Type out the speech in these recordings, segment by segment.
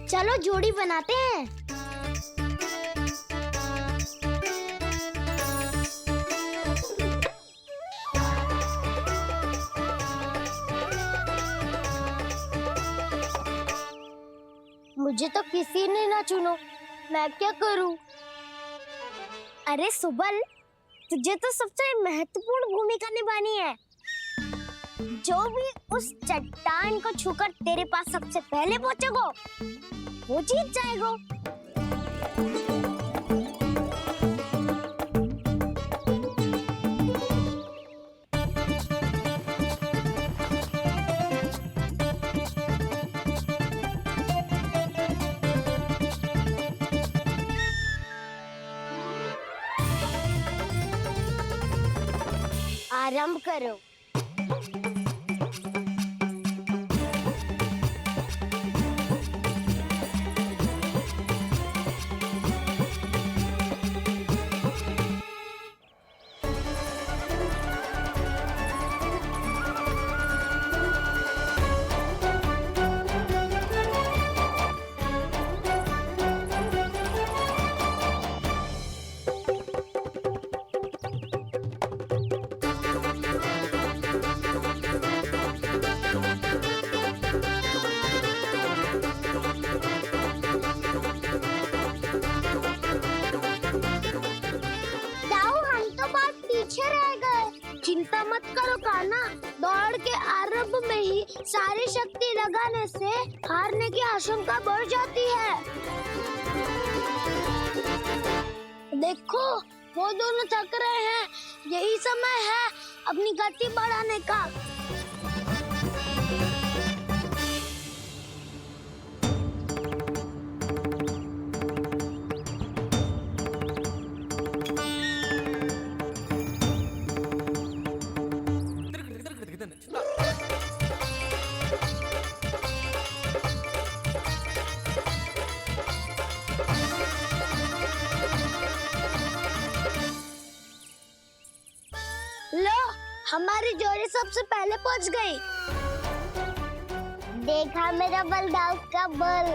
चलो जोड़ी बनाते हैं। मुझे तो किसी ने ना चुनो, मैं क्या करूं? अरे सुबल, तुझे तो सबसे महत्वपूर्ण भूमिका निभानी है। जो भी उस चट्टान को छूकर तेरे पास सबसे पहले पहुंचेगा वो जीत जाएगा। आरंभ करो। चिंता मत करो कान्हा, दौड़ के आरंभ में ही सारी शक्ति लगाने से हारने की आशंका बढ़ जाती है। देखो वो दोनों थक रहे हैं, यही समय है अपनी गति बढ़ाने का। लो, हमारी जोड़ी सबसे पहले पहुंच गई। देखा मेरा बलदाव का बल।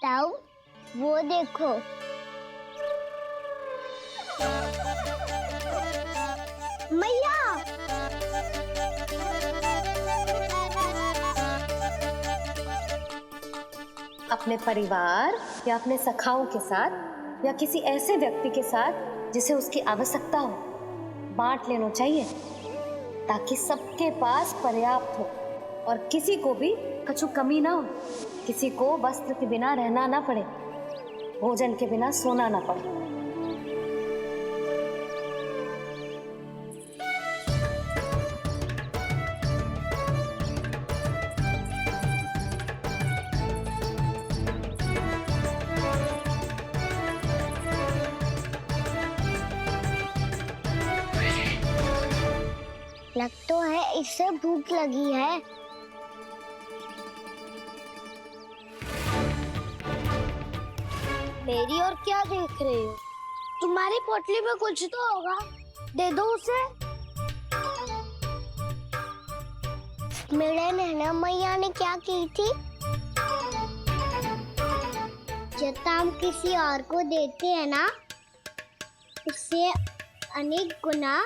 ताऊ, वो देखो। मैया। अपने परिवार या अपने सखाओं के साथ या किसी ऐसे व्यक्ति के साथ जिसे उसकी आवश्यकता हो, बांट लेना चाहिए ताकि सबके पास पर्याप्त हो और किसी को भी कछु कमी ना हो, किसी को वस्त्र के बिना रहना ना पड़े, भोजन के बिना सोना ना पड़े। लग तो है इससे भूख लगी है। मेरी और क्या देख रहे हो? तुम्हारी पोटली में कुछ तो होगा, दे दो उसे। मेरे नैना मैया ने क्या की थी? जब हम किसी और को देते हैं ना, उससे अनेक गुना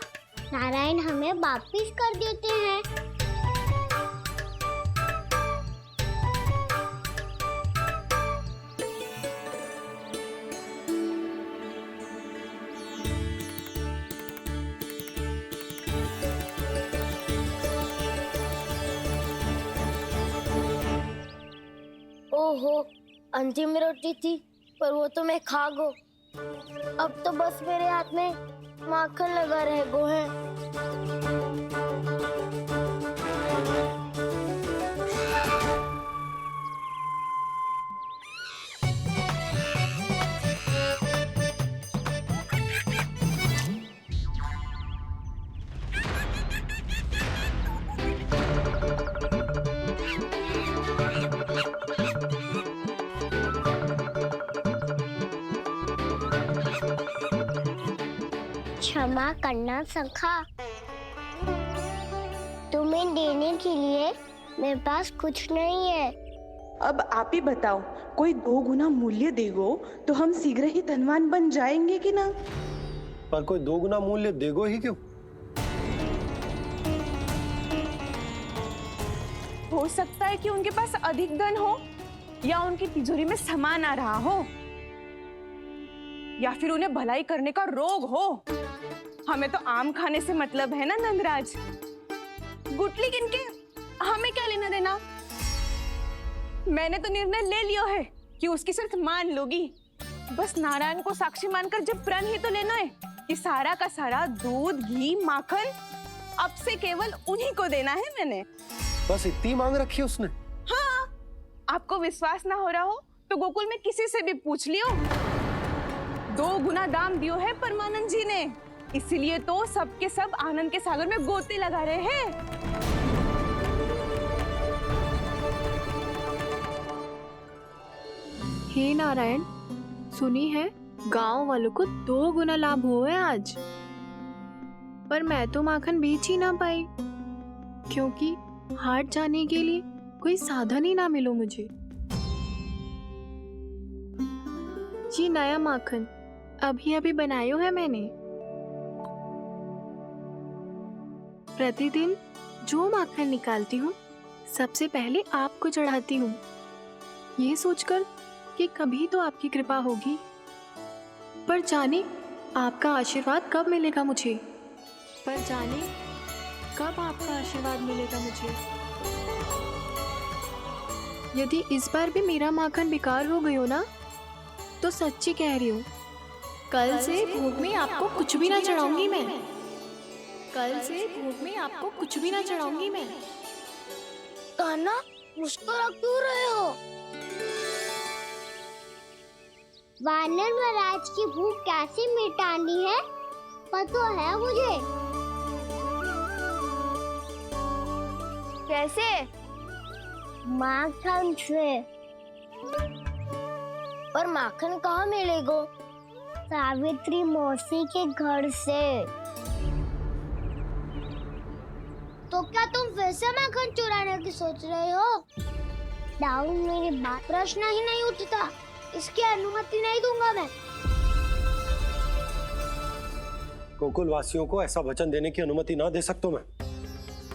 नारायण हमें वापिस कर देते हैं। ओहो, अंतिम रोटी थी पर वो तो मैं खा गो। अब तो बस मेरे हाथ में माखन लगा रह गो है। क्षमा करना सखा। तुम्हें देने के लिए मेरे पास कुछ नहीं है। अब आप ही बताओ, कोई 2 गुना मूल्य देगो तो हम शीघ्र ही धनवान बन जाएंगे कि ना? पर कोई 2 गुना मूल्य देगो ही क्यों? हो सकता है कि उनके पास अधिक धन हो, या उनकी तिजोरी में सामान आ रहा हो, या फिर उन्हें भलाई करने का रोग हो। हमें तो आम खाने से मतलब है ना नंदराज। गुटली किनके, हमें क्या लेना देना। मैंने तो निर्णय ले लिया है कि उसकी सिर्फ मान लूंगी। बस नारायण को साक्षी मानकर जब प्रण ही तो लेना है कि सारा का सारा दूध, घी, माखन अब से केवल उन्हीं को देना है मैंने। बस इतनी मांग रखी है उसने? हाँ, आपको विश्वास ना हो रहा हो तो गोकुल में किसी से भी पूछ लियो। 2 गुना दाम दियो है परमानंद जी ने, इसलिए तो सबके सब आनंद के सागर में गोते लगा रहे हैं। हे नारायण, सुनी है गांव वालों को 2 गुना लाभ हुआ है आज। पर मैं तो माखन बेच ही ना पाई, क्योंकि हाट जाने के लिए कोई साधन ही ना मिलो मुझे। ये नया माखन अभी अभी बनायो है मैंने। प्रतिदिन जो माखन निकालती हूँ सबसे पहले आपको चढ़ाती हूँ, ये सोचकर कि कभी तो आपकी कृपा होगी। पर जाने आपका आशीर्वाद कब मिलेगा मुझे, पर जाने कब आपका आशीर्वाद मिलेगा मुझे। यदि इस बार भी मेरा माखन बेकार हो गयो ना, तो सच्ची कह रही हूँ, कल से भोग में आपको कुछ भी ना चढ़ाऊंगी मैं। कल से भोग में आपको कुछ भी ना चढ़ाऊंगी मैं। कान्हा, मुस्कुरा क्यों रहे हो? वानर महाराज की भूख कैसे मिटानी है पता है मुझे। कैसे? माखन से। पर माखन कहाँ मिलेगा? सावित्री मौसी के घर से। तो क्या तुम फिर से माखन चुराने की सोच रहे हो? डाउन मेरी बात प्रश्न ही नहीं उठता, इसकी अनुमति नहीं दूंगा मैं। गोकुल वासियों को ऐसा वचन देने की अनुमति ना दे सकता मैं।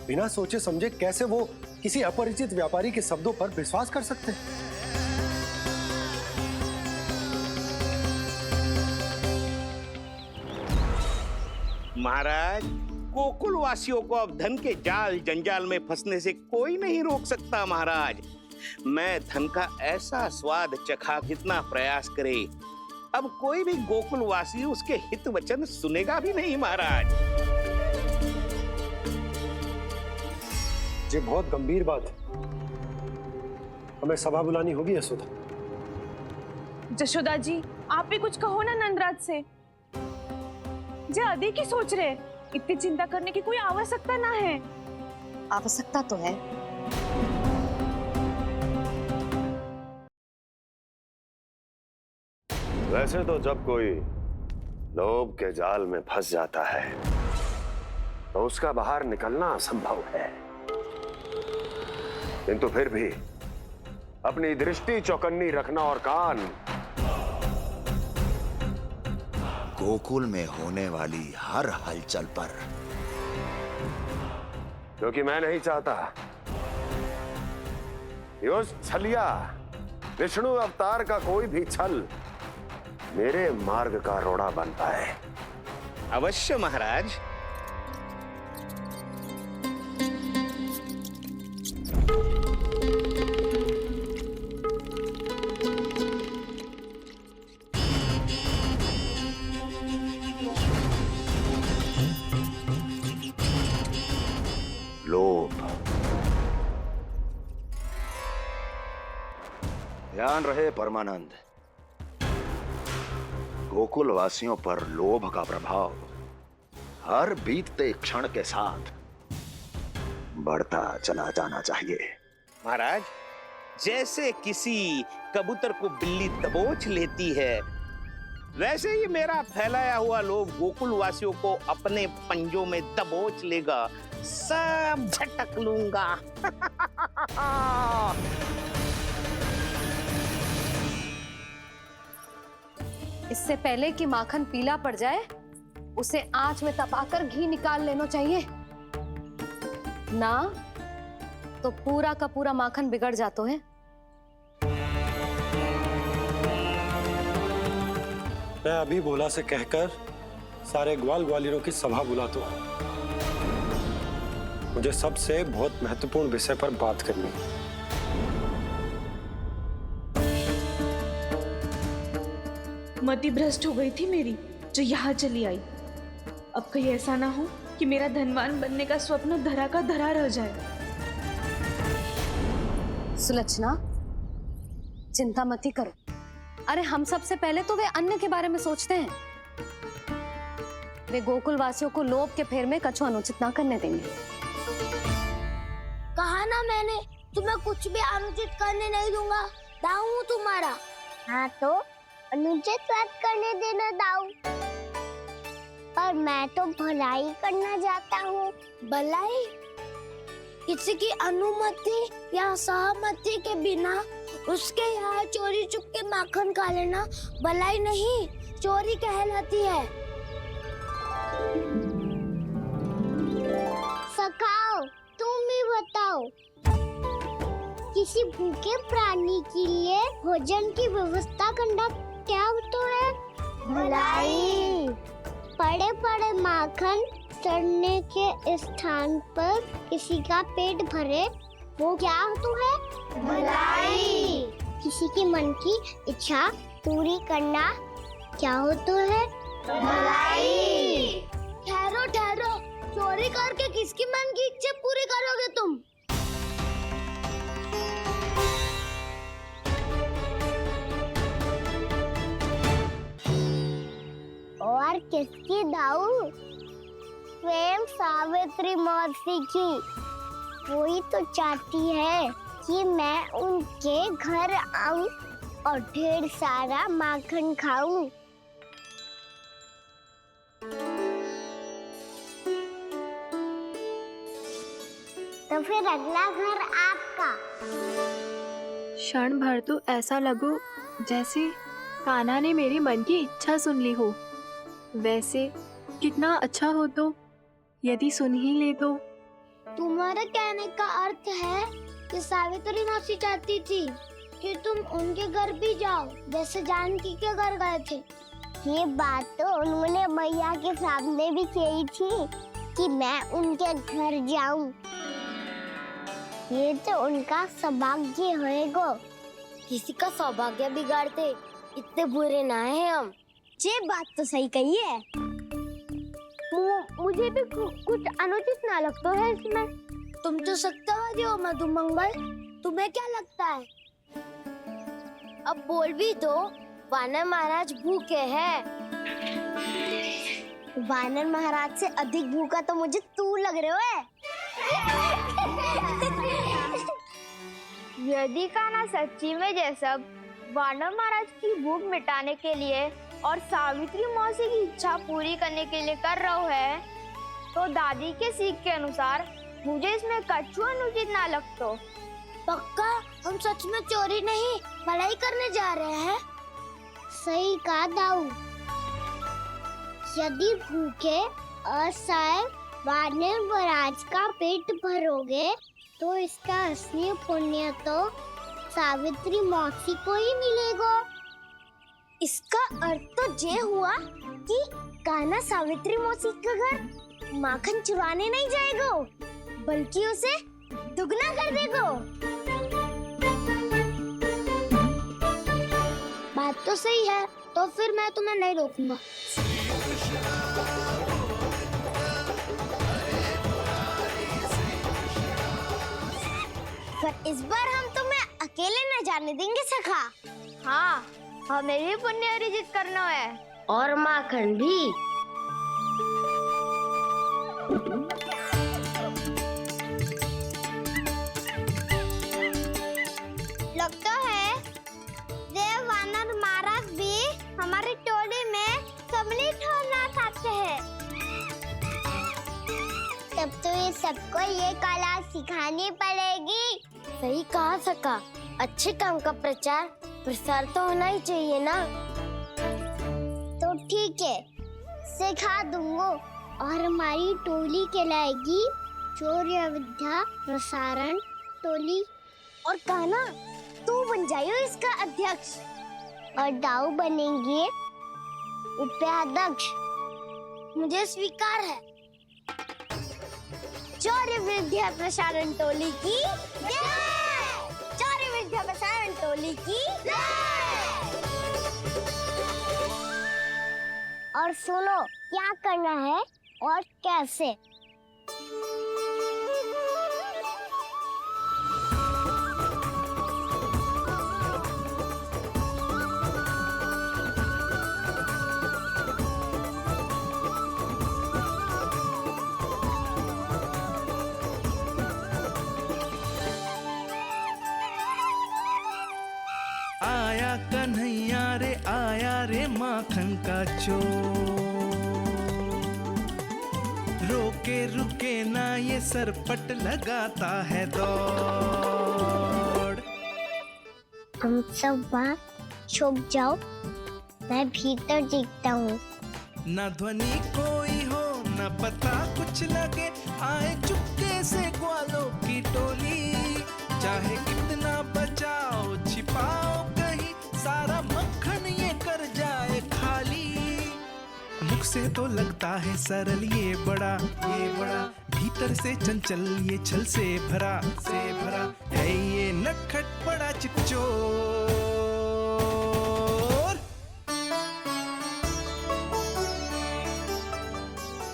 बिना सोचे समझे कैसे वो किसी अपरिचित व्यापारी के शब्दों पर विश्वास कर सकते हैं? महाराज, गोकुल वासियों को अब धन के जाल जंजाल में फंसने से कोई नहीं रोक सकता। महाराज, मैं धन का ऐसा स्वाद चखा कितना प्रयास करे, अब कोई भी गोकुल वासी उसके हित वचन सुनेगा भी नहीं। महाराज, ये बहुत गंभीर बात है, हमें सभा बुलानी होगी यशोदा। जशोदा जी, आप भी कुछ कहो ना नंदराज से। जे अधिक ही सोच रहे, इतनी चिंता करने की कोई आवश्यकता ना है। आवश्यकता तो है। वैसे तो जब कोई लोभ के जाल में फंस जाता है तो उसका बाहर निकलना असंभव है, किंतु फिर भी अपनी दृष्टि चौकन्नी रखना और कान गोकुल में होने वाली हर हलचल पर, क्योंकि मैं नहीं चाहता कि उस छलिया विष्णु अवतार का कोई भी छल मेरे मार्ग का रोड़ा बन पाए। अवश्य महाराज। लोभ। ध्यान रहे परमानंद, गोकुल वासियों पर लोभ का प्रभाव हर बीतते क्षण के साथ बढ़ता चला जाना चाहिए। महाराज, जैसे किसी कबूतर को बिल्ली दबोच लेती है, वैसे ही मेरा फैलाया हुआ लोभ गोकुल वासियों को अपने पंजों में दबोच लेगा, सब झटक लूंगा। इससे पहले कि माखन पीला पड़ जाए, उसे आंच में तपाकर घी निकाल लेना चाहिए ना, तो पूरा का पूरा माखन बिगड़ जाता है। मैं अभी भोला से कहकर सारे ग्वाल ग्वालियरों की सभा बुलाता हूँ। मुझे सबसे बहुत महत्वपूर्ण विषय पर बात करनी है। मति भ्रष्ट हो गई थी मेरी, जो यहाँ चली आई। अब कहीं ऐसा ना हो कि मेरा धनवान बनने का स्वप्न धरा का धरा रह जाए। सुलक्षणा, चिंता मत ही करो। अरे हम सबसे पहले तो वे अन्न के बारे में सोचते हैं। वे गोकुल वासियों को लोभ के फेर में कछु अनुचित ना करने देंगे। कहा ना मैंने, तुम्हें कुछ भी अनुचित करने नहीं दूंगा। दाऊ हूँ तुम्हारा। हाँ तो अनुचित बात करने देना दाऊ। पर मैं तो भलाई करना चाहता हूँ। भलाई? किसी की अनुमति या सहमति के बिना उसके यहाँ चोरी चुप के माखन खा लेना भलाई नहीं, चोरी कहलाती है। सखाओ, तुम ही बताओ, किसी भूखे प्राणी के लिए भोजन की व्यवस्था करना क्या होता है? भलाई। पड़े पड़े माखन चढ़ने के स्थान पर किसी का पेट भरे, वो क्या होता है? भलाई। किसी के मन की इच्छा पूरी करना क्या होता है? भलाई। ठहरो ठहरो, चोरी करके किसकी मन की इच्छा पूरी करोगे तुम? और किसकी दाऊ? स्वयं सावित्री मौसी की। वही तो चाहती है कि मैं उनके घर आऊं और ढेर सारा माखन खाऊं। तो फिर अगला घर आपका। क्षण भर तो ऐसा लगो जैसे कान्हा ने मेरे मन की इच्छा सुन ली हो। वैसे कितना अच्छा हो तो यदि सुन ही ले तो। तुम्हारे कहने का अर्थ है कि सावित्री मौसी चाहती थी कि तुम उनके घर भी जाओ, जैसे जानकी के घर गए थे। ये बात तो उन्होंने मैया के सामने भी कही थी कि मैं उनके घर जाऊं। ये तो उनका सौभाग्य होएगा। किसी का सौभाग्य बिगाड़ते इतने बुरे ना है हम। ये बात तो सही कही है। मुझे भी कुछ अनुचित ना लगता है इसमें। तुम तो सत्यवादी हो मधुमंगल, तुम्हें क्या लगता है? अब बोल भी दो, वानर महाराज भूखे हैं। वानर महाराज से अधिक भूखा तो मुझे तू लग रहे हो। यदि कान्हा सच्ची में जैसा वानर महाराज की भूख मिटाने के लिए और सावित्री मौसी की इच्छा पूरी करने के लिए कर रहा है, तो दादी के सीख के अनुसार मुझे इसमें कछु अनुचित ना लगता। पक्का हम सच में चोरी नहीं भलाई करने जा रहे हैं। सही कहा दाऊ। यदि भूखे असहाय वानर महाराज का पेट भरोगे तो इसका असली पुण्य तो सावित्री मौसी को ही मिलेगा। इसका अर्थ तो ये हुआ कि कान्हा सावित्री मौसी का घर माखन चुराने नहीं जाएगा, बल्कि उसे दुगना कर देगा। बात तो सही है, तो फिर मैं तुम्हें नहीं रोकूंगा। पर इस बार हम तुम्हें अकेले न जाने देंगे सखा। हाँ, हमें भी पुण्य अर्जित करना है और माखन भी। लगता है देव वानर महाराज भी हमारी टोली सबको ये कला सिखानी पड़ेगी। सही कहा सका। अच्छे काम का प्रचार प्रसार तो होना ही चाहिए ना। तो ठीक है, सिखा दूंगा। और हमारी टोली कहलाएगी शौर्य विद्या प्रसारण टोली। और कान्हा, तू बन जाइयो इसका अध्यक्ष और दाऊ बनेंगे उपाध्यक्ष। मुझे स्वीकार है। शौर्य विद्या प्रसारण टोली की जय! शौर्य विद्या प्रसारण टोली की जय! और सुनो, क्या करना है और कैसे। आया कन्हैया रे आया रे माखन का चोर, रोके रुके ना ये सरपट लगाता है दौड़। तुम सब वहाँ छुप जाओ, मैं भीतर देखता हूँ। ना ध्वनि कोई हो ना पता कुछ लगे, आए चुपके से ग्वालों की टोली। चाहे कितना बचाओ छिपाओ कहीं, सारा मक्खन ये कर जाए खाली। मुख से तो लगता है सरल ये बड़ा भीतर से चंचल ये छल से भरा है ये नटखट बड़ा चिकचोर।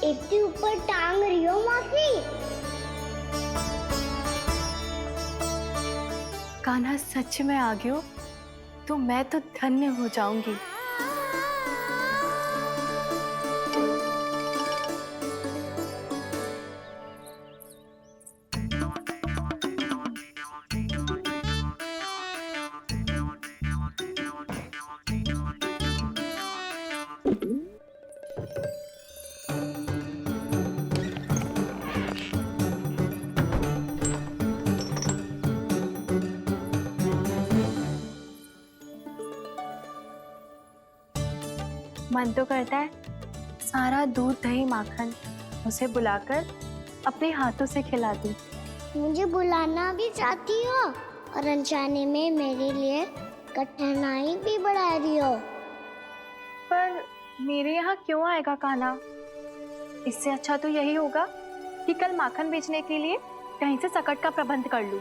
इतनी ऊपर टांग रही हो मासी। कान्हा सच में आ गयो तो मैं तो धन्य हो जाऊंगी। मन तो करता है सारा दूध दही माखन उसे बुलाकर अपने हाथों से खिला दूं। मुझे बुलाना भी चाहती हो और अनजाने में मेरे लिए कठिनाई भी बढ़ा रही हो। पर मेरे यहाँ क्यों आएगा कान्हा? इससे अच्छा तो यही होगा कि कल माखन बेचने के लिए कहीं से सकट का प्रबंध कर लूं।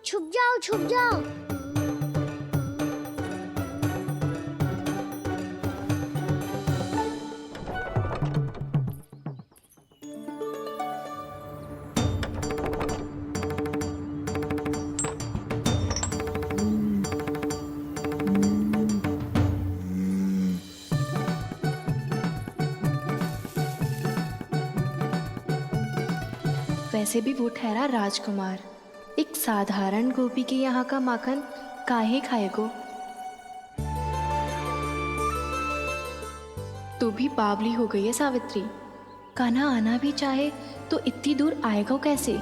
छुप जाओ छुप जाओ। वैसे भी वो ठहरा राजकुमार, एक साधारण गोपी के यहाँ का माखन काहे खाएगो। तू भी बावली हो गई है सावित्री। कान्हा आना भी चाहे तो इतनी दूर आएगा कैसे?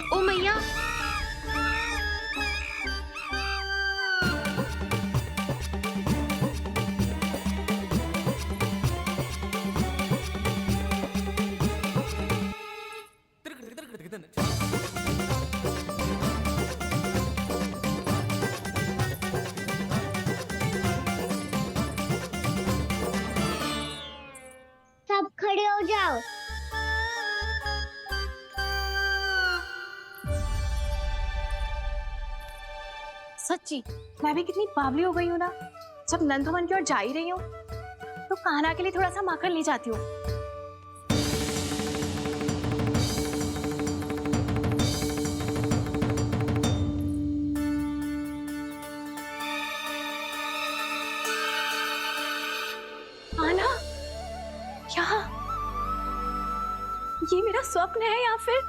ओ मैया, सब खड़े हो जाओ। सच्ची मैं भी कितनी बावली हो गई हूँ ना। जब नंदवन की ओर जा ही रही हूँ तो कान्हा के लिए थोड़ा सा माखन ले जाती हूँ। आना यहाँ, ये मेरा स्वप्न है या फिर